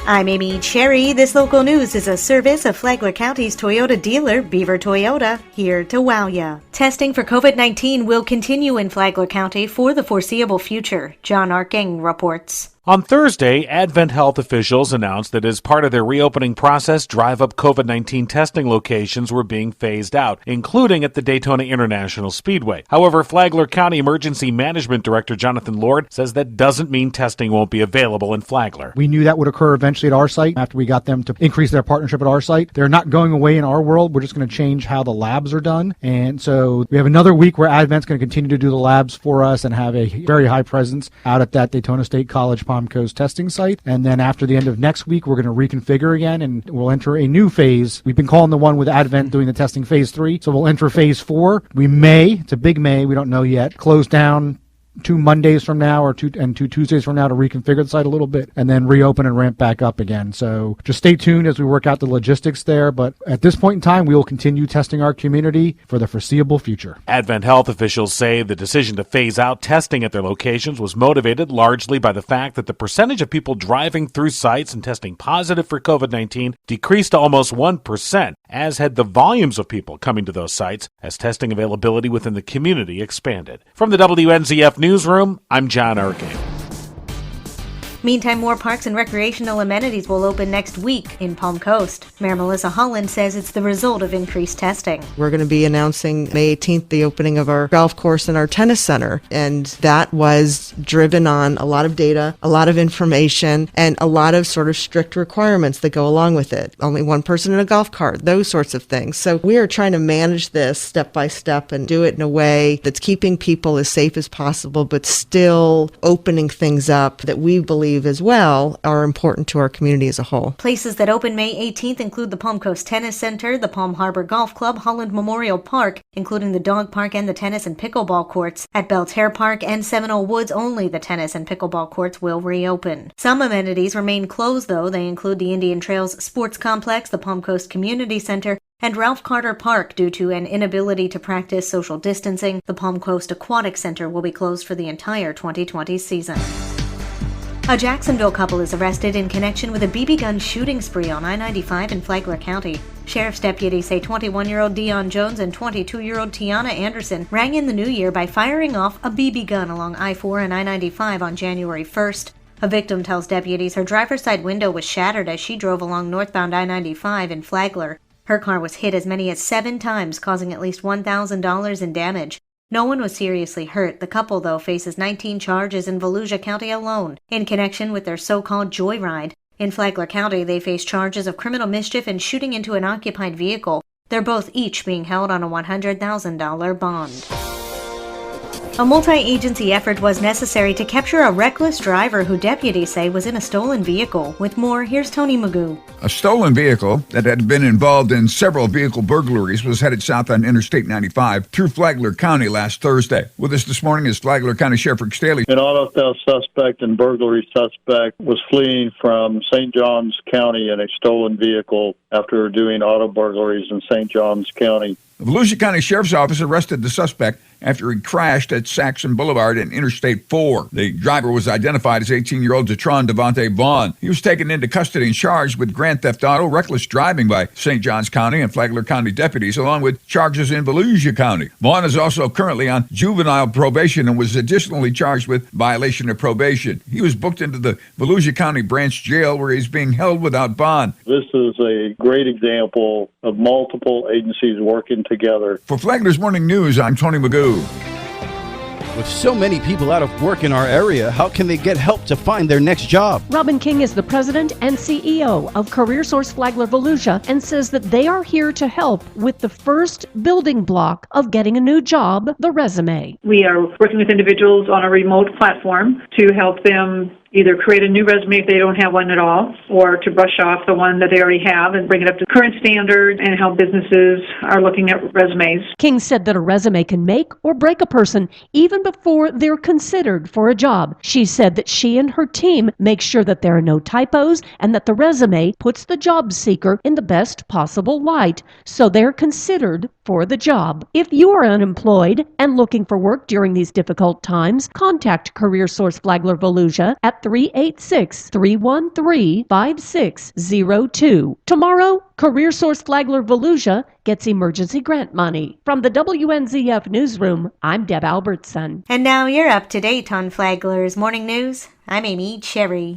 I'm Amy Cherry. This local news is a service of Flagler County's Toyota dealer, Beaver Toyota, here to wow ya. Testing for COVID-19 will continue in Flagler County for the foreseeable future. John Arking reports. On Thursday, Advent Health officials announced that as part of their reopening process, drive-up COVID-19 testing locations were being phased out, including at the Daytona International Speedway. However, Flagler County Emergency Management Director Jonathan Lord says that doesn't mean testing won't be available in Flagler. We knew that would occur eventually at our site after we got them to increase their partnership at our site. They're not going away in our world. We're just going to change how the labs are done. And so we have another week where Advent's going to continue to do the labs for us and have a very high presence out at that Daytona State College Palm Coast testing site. And then after the end of next week, we're going to reconfigure again and we'll enter a new phase. We've been calling the one with Advent doing the testing phase 3. So we'll enter phase 4. We may, it's a big may, we don't know yet, close down 2 Mondays from now or 2 Tuesdays from now to reconfigure the site a little bit and then reopen and ramp back up again. So just stay tuned as we work out the logistics there. But at this point in time, we will continue testing our community for the foreseeable future. Advent Health officials say the decision to phase out testing at their locations was motivated largely by the fact that the percentage of people driving through sites and testing positive for COVID-19 decreased to almost 1%, as had the volumes of people coming to those sites as testing availability within the community expanded. From the WNZF Newsroom, I'm John Arking. Meantime, more parks and recreational amenities will open next week in Palm Coast. Mayor Melissa Holland says it's the result of increased testing. We're going to be announcing May 18th the opening of our golf course and our tennis center. And that was driven on a lot of data, a lot of information, and a lot of sort of strict requirements that go along with it. Only one person in a golf cart, those sorts of things. So we are trying to manage this step by step and do it in a way that's keeping people as safe as possible, but still opening things up that we believe as well are important to our community as a whole. Places that open May 18th include the Palm Coast Tennis Center, the Palm Harbor Golf Club, Holland Memorial Park, including the dog park and the tennis and pickleball courts. At Belterre Park and Seminole Woods, only the tennis and pickleball courts will reopen. Some amenities remain closed, though. They include the Indian Trails Sports Complex, the Palm Coast Community Center, and Ralph Carter Park due to an inability to practice social distancing. The Palm Coast Aquatic Center will be closed for the entire 2020 season. A Jacksonville couple is arrested in connection with a BB gun shooting spree on I-95 in Flagler County. Sheriff's deputies say 21-year-old Dion Jones and 22-year-old Tiana Anderson rang in the new year by firing off a BB gun along I-4 and I-95 on January 1st. A victim tells deputies her driver's side window was shattered as she drove along northbound I-95 in Flagler. Her car was hit as many as 7 times, causing at least $1,000 in damage. No one was seriously hurt. The couple, though, faces 19 charges in Volusia County alone in connection with their so-called joyride. In Flagler County, they face charges of criminal mischief and shooting into an occupied vehicle. They're both each being held on a $100,000 bond. A multi-agency effort was necessary to capture a reckless driver who deputies say was in a stolen vehicle. With more, here's Tony Magoo. A stolen vehicle that had been involved in several vehicle burglaries was headed south on Interstate 95 through Flagler County last Thursday. With us this morning is Flagler County Sheriff Rick Staley. An auto theft suspect and burglary suspect was fleeing from St. Johns County in a stolen vehicle after doing auto burglaries in St. Johns County. The Volusia County Sheriff's Office arrested the suspect after he crashed at Saxon Boulevard and Interstate 4. The driver was identified as 18-year-old Detron Devontae Vaughn. He was taken into custody and charged with grand theft auto, reckless driving by St. Johns County and Flagler County deputies, along with charges in Volusia County. Vaughn is also currently on juvenile probation and was additionally charged with violation of probation. He was booked into the Volusia County Branch Jail where he's being held without bond. This is a great example of multiple agencies working together. For Flagler's Morning News, I'm Tony Magoo. With so many people out of work in our area, how can they get help to find their next job? Robin King is the president and CEO of CareerSource Flagler Volusia and says that they are here to help with the first building block of getting a new job, the resume. We are working with individuals on a remote platform to help them either create a new resume if they don't have one at all, or to brush off the one that they already have and bring it up to current standards and how businesses are looking at resumes. King said that a resume can make or break a person even before they're considered for a job. She said that she and her team make sure that there are no typos and that the resume puts the job seeker in the best possible light so they're considered for the job. If you are unemployed and looking for work during these difficult times, contact CareerSource Flagler Volusia at 386-313-5602. Tomorrow, CareerSource Flagler Volusia gets emergency grant money. From the WNZF Newsroom, I'm Deb Albertson. And now you're up to date on Flagler's Morning News. I'm Amy Cherry.